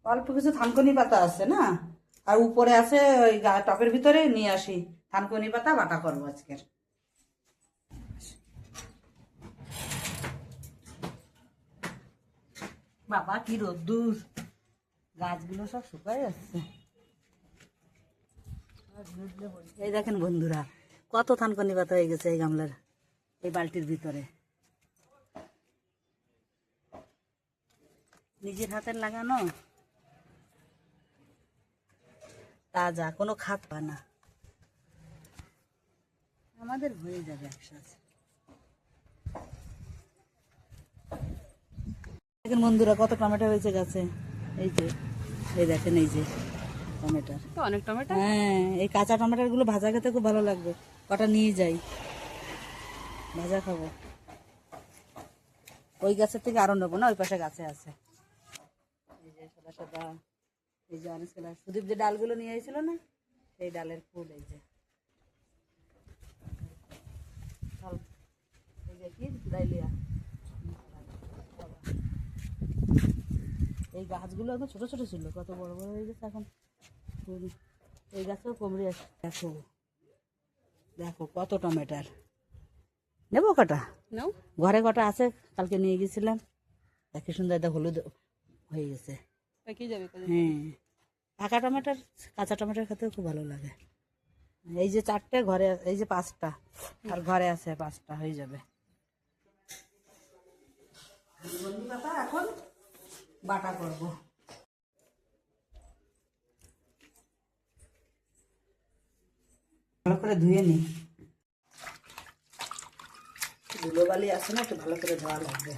অল্প কিছু থানকুনি পাতা আছে না, আর উপরে আছে ওই টপের ভিতরে নিয়ে আসি থানকুনি পাতা বাটা করবো আজকের। বাবা কি রোদ্দুর, গাছগুলো সব শুকায় যাচ্ছে। এই দেখেন বন্ধুরা, কত থানকুনি পাতা হয়ে গেছে এই গামলার, এই বালতির ভিতরে। নিজের হাতের লাগানো, তাজা, কোনো খাত পায় না। আমাদের হয়ে যাবে একসাথে। দেখেন বন্ধুরা কত টমেটো হয়েছে গাছে। এই যে, এই দেখেন, এই যে টমেটোর, অনেক টমেটো। হ্যাঁ, এই কাঁচা টমেটোর গুলো ভাজা খেতে খুব ভালো লাগবে। কটা নিয়ে যাই, ভাজা খাবো। ওই গাছের থেকে আরো নেবো না, ওই পাশে গাছে আছে। এই যে সাদা সাদা, এই যে অরেঞ্জ কালার, সুদীপ যে ডালগুলো নিয়ে এসেছিল না, সেই ডালের ফুল। এই যে এই যে কি ডাইলিয়া। এই গাছগুলো এখন ছোট ছোট ছিল, কত বড় বড় হয়ে গেছে এখন। এই গাছেও কুমড়ি আছে। দেখো দেখো কত টমেটোর। নেবো কটা? নাও। ঘরে কটা আছে, কালকে নিয়ে গেছিলাম। দেখে সুন্দর, এটা হলুদ হয়ে গেছে। পেকে যাবে। হ্যাঁ, পাকা টমেটোর, কাঁচা টমেটোর খেতেও খুব ভালো লাগে। এই যে 4টে ঘরে, এই যে 5টা, আর ঘরে আছে 5টা, হয়ে যাবে। পাতা এখন বাটা করবো। ভালো করে ধুয়ে নি, ধুলোবালি আছে না, একটু ভালো করে ধোয়া লাগবে।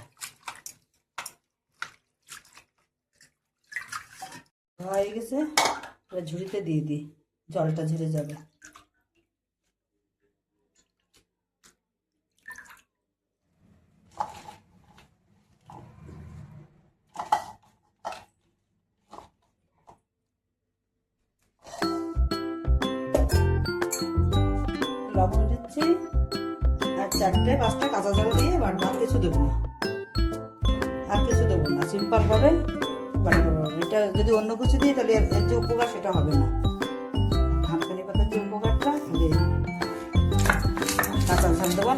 ধোয়া হয়ে গেছে, এবার ঝুড়িতে দিয়ে দিই, জলটা ঝরে যাবে। লবণ দিচ্ছি, আর 4টে-5টা কাঁচা ঝাল দিয়ে বাটবো। আর কিছু দেবো না, আর কিছু দেবো না, সিম্পল ভাবে বাটবো। এটা যদি অন্য কিছু দিই তাহলে এর যে উপকার সেটা হবে না। থানকুনি পাতার যে উপকারটা, কাঁচা ঝাল দেবো।